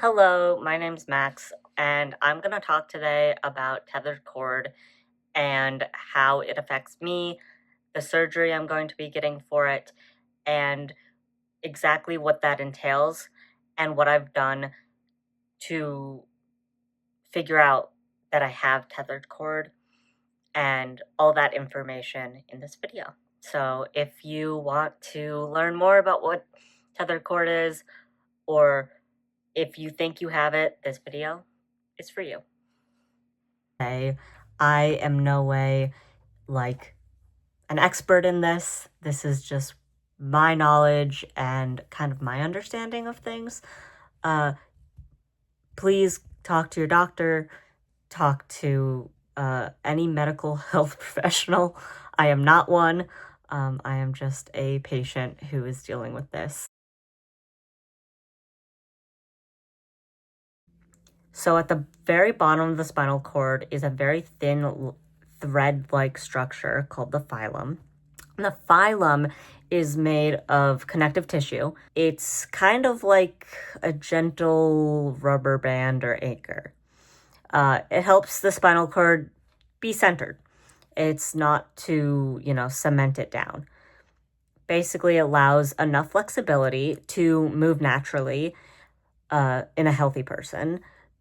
Hello, my name's Max, and I'm going to talk today about tethered cord and how it affects me, the surgery I'm going to be getting for it, and exactly what that entails, and what I've done to figure out that I have tethered cord, and all that information in this video. So if you want to learn more about what tethered cord is, or if you think you have it, this video is for you. I am no way like an expert in this. This is just my knowledge and kind of my understanding of things. Please talk to your doctor, talk to any medical health professional. I am not one. I am just a patient who is dealing with this. So at the very bottom of the spinal cord is a very thin thread-like structure called the filum. And the filum is made of connective tissue. It's kind of like a gentle rubber band or anchor. It helps the spinal cord be centered. It's not to, cement it down. Basically allows enough flexibility to move naturally in a healthy person.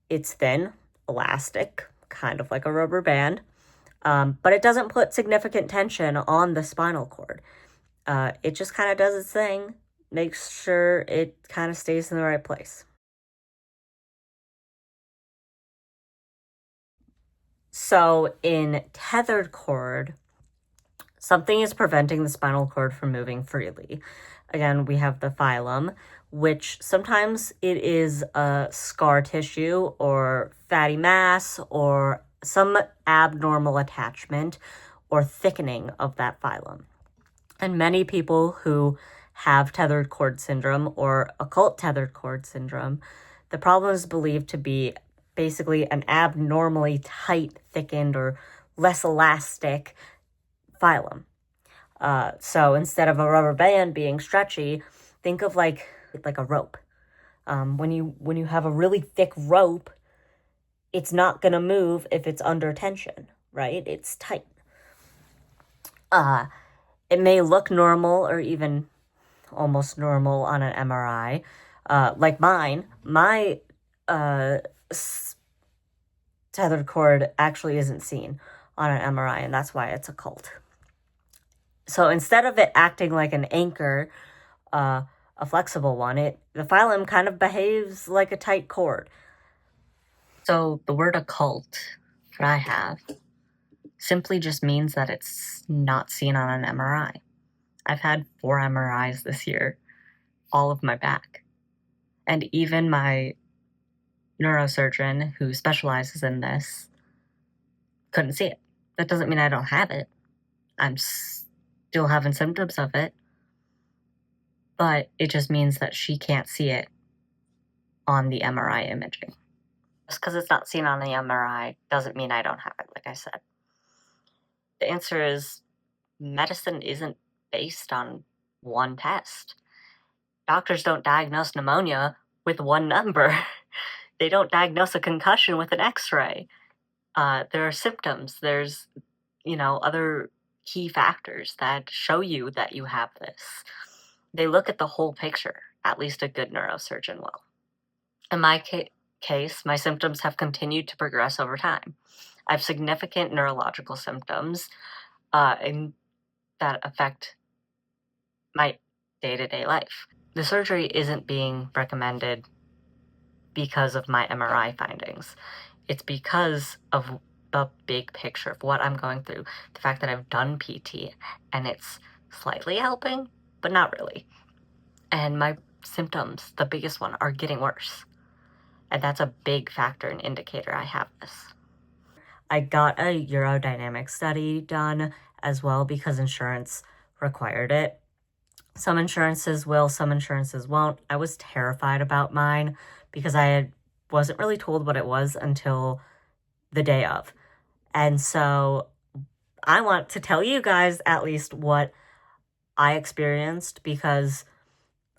It's thin, elastic, kind of like a rubber band, but it doesn't put significant tension on the spinal cord. It just kind of does its thing, makes sure it kind of stays in the right place. So in tethered cord, something is preventing the spinal cord from moving freely. Again, we have the filum, which sometimes it is a scar tissue or fatty mass or some abnormal attachment or thickening of that phylum. And many people who have tethered cord syndrome or occult tethered cord syndrome, the problem is believed to be basically an abnormally tight, thickened, or less elastic phylum. So instead of a rubber band being stretchy, think of like a rope. When you have a really thick rope, it's not gonna move if it's under tension, right? It's tight. It may look normal or even almost normal on an MRI. Like mine, my tethered cord actually isn't seen on an MRI, and that's why it's occult. So instead of it acting like an anchor, a flexible one, the filum kind of behaves like a tight cord. So the word occult that I have simply just means that it's not seen on an MRI. I've had 4 MRIs this year, all of my back. And even my neurosurgeon who specializes in this couldn't see it. That doesn't mean I don't have it. I'm still having symptoms of it. But it just means that she can't see it on the MRI imaging. Just because it's not seen on the MRI doesn't mean I don't have it, like I said. The answer is medicine isn't based on one test. Doctors don't diagnose pneumonia with one number. They don't diagnose a concussion with an x-ray. There are symptoms. There's, other key factors that show you that you have this. They look at the whole picture, at least a good neurosurgeon will. In my case, my symptoms have continued to progress over time. I have significant neurological symptoms that affect my day-to-day life. The surgery isn't being recommended because of my MRI findings. It's because of the big picture of what I'm going through. The fact that I've done PT and it's slightly helping, but not really. And my symptoms, the biggest one, are getting worse. And that's a big factor and indicator I have this. I got a urodynamic study done as well because insurance required it. Some insurances will, some insurances won't. I was terrified about mine because I wasn't really told what it was until the day of. And so I want to tell you guys at least what I experienced, because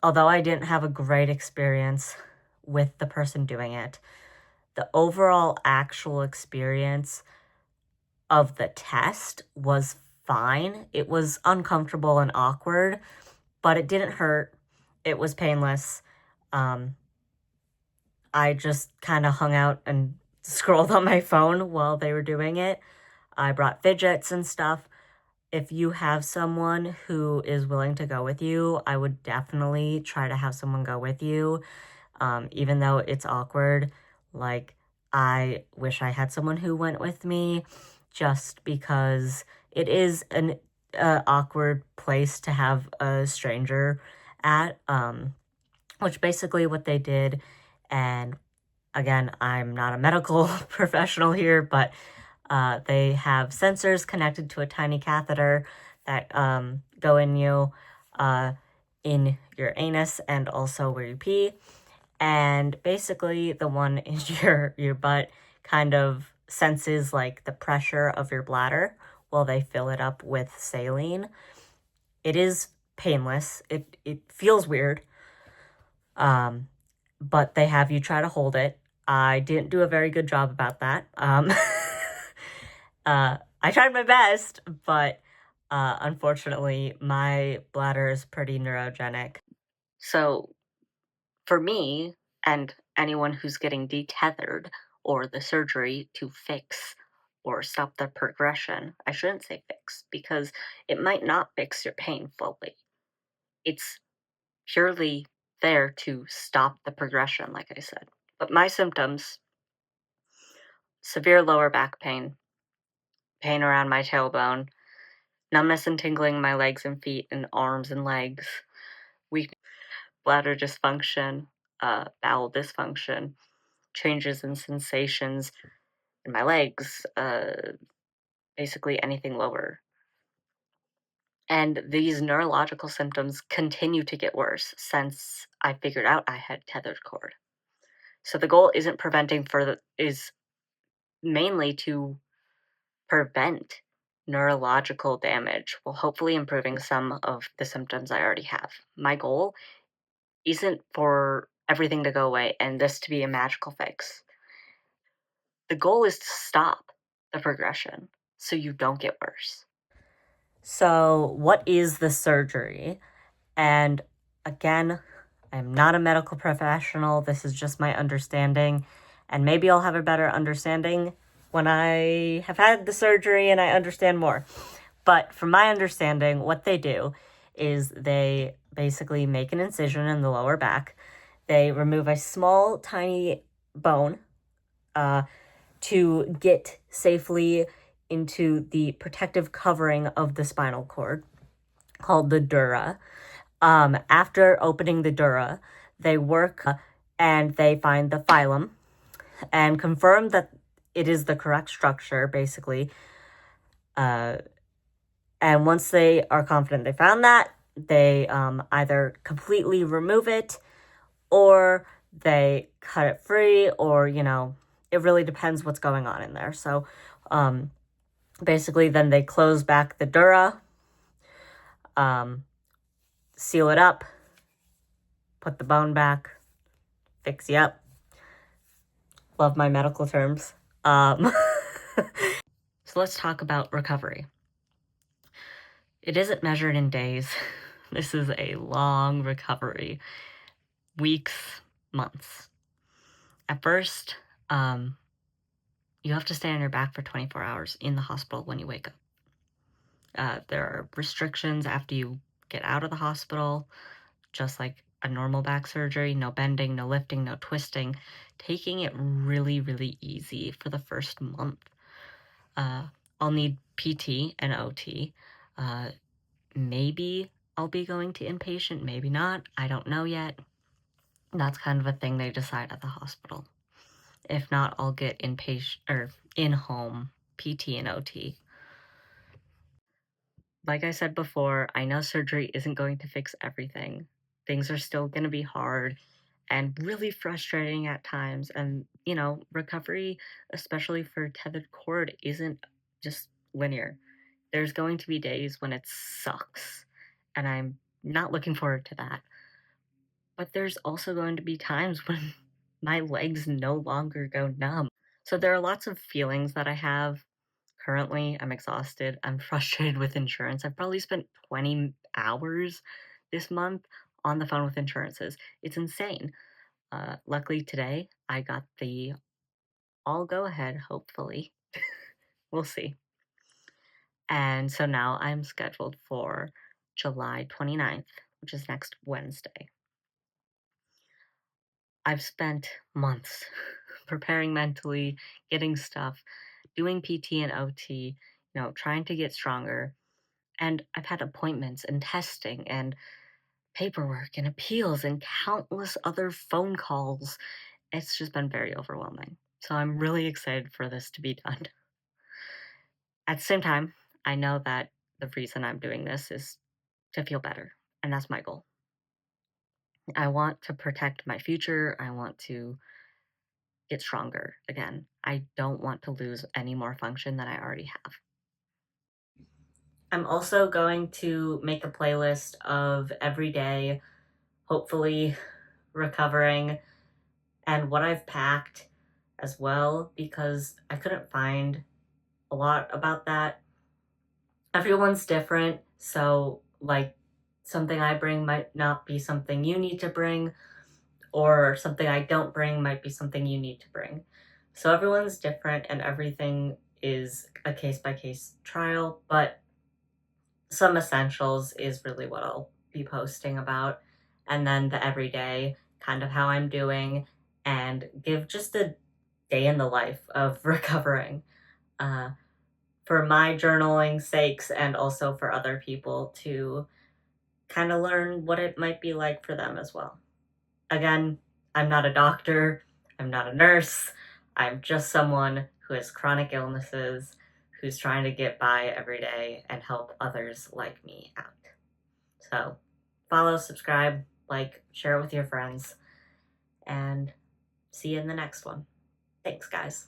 although I didn't have a great experience with the person doing it. The overall actual experience of the test was fine. It was uncomfortable and awkward, but it didn't hurt. It was painless. I just kind of hung out and scrolled on my phone while they were doing it. I brought fidgets and stuff. If you have someone who is willing to go with you, I would definitely try to have someone go with you, even though it's awkward. Like, I wish I had someone who went with me just because it is an awkward place to have a stranger at, which basically what they did. And again, I'm not a medical professional here, but they have sensors connected to a tiny catheter that go in you, in your anus and also where you pee. And basically, the one in your butt kind of senses like the pressure of your bladder while they fill it up with saline. It is painless. It feels weird. But they have you try to hold it. I didn't do a very good job about that. I tried my best, but unfortunately, my bladder is pretty neurogenic. So, for me, and anyone who's getting detethered or the surgery to fix or stop the progression, I shouldn't say fix, because it might not fix your pain fully. It's purely there to stop the progression, like I said. But my symptoms: severe lower back pain, pain around my tailbone, numbness and tingling in my legs and feet and arms and legs, weakness, bladder dysfunction, bowel dysfunction, changes in sensations in my legs, basically anything lower. And these neurological symptoms continue to get worse since I figured out I had tethered cord. So the goal isn't preventing further, is mainly to prevent neurological damage while hopefully improving some of the symptoms I already have. My goal isn't for everything to go away and this to be a magical fix. The goal is to stop the progression so you don't get worse. So, what is the surgery? And again, I'm not a medical professional. This is just my understanding. And maybe I'll have a better understanding when I have had the surgery and I understand more. But from my understanding, what they do is they basically make an incision in the lower back. They remove a small, tiny bone to get safely into the protective covering of the spinal cord called the dura. After opening the dura, they work and they find the filum and confirm that it is the correct structure, basically. And once they are confident they found that, they either completely remove it or they cut it free, or, it really depends what's going on in there. So basically, then they close back the dura, seal it up, put the bone back, fix you up. Love my medical terms. So let's talk about recovery. It isn't measured in days. This is a long recovery. Weeks, months. At first, you have to stay on your back for 24 hours in the hospital when you wake up. There are restrictions after you get out of the hospital, just like a normal back surgery. No bending, no lifting, no twisting. Taking it really, really easy for the first month. I'll need PT and OT. Maybe I'll be going to inpatient, maybe not. I don't know yet. That's kind of a thing they decide at the hospital. If not, I'll get inpatient or in-home PT and OT. Like I said before, I know surgery isn't going to fix everything. Things are still going to be hard and really frustrating at times. And, recovery, especially for tethered cord, isn't just linear. There's going to be days when it sucks, and I'm not looking forward to that. But there's also going to be times when my legs no longer go numb. So there are lots of feelings that I have. Currently, I'm exhausted. I'm frustrated with insurance. I've probably spent 20 hours this month on the phone with insurances. It's insane. Luckily today, I got the all go ahead, hopefully. We'll see. And so now I'm scheduled for July 29th, which is next Wednesday. I've spent months preparing mentally, getting stuff, doing PT and OT, trying to get stronger. And I've had appointments and testing and paperwork and appeals and countless other phone calls. It's just been very overwhelming. So I'm really excited for this to be done. At the same time, I know that the reason I'm doing this is to feel better, and that's my goal. I want to protect my future. I want to get stronger again. I don't want to lose any more function than I already have. I'm also going to make a playlist of every day, hopefully recovering, and what I've packed as well, because I couldn't find a lot about that. Everyone's different, so like something I bring might not be something you need to bring, or something I don't bring might be something you need to bring. So everyone's different and everything is a case by case trial, but some essentials is really what I'll be posting about. And then the everyday, kind of how I'm doing, and give just a day in the life of recovering. For my journaling sakes and also for other people to kind of learn what it might be like for them as well. Again, I'm not a doctor, I'm not a nurse, I'm just someone who has chronic illnesses, who's trying to get by every day and help others like me out. So, follow, subscribe, like, share it with your friends, and see you in the next one. Thanks, guys.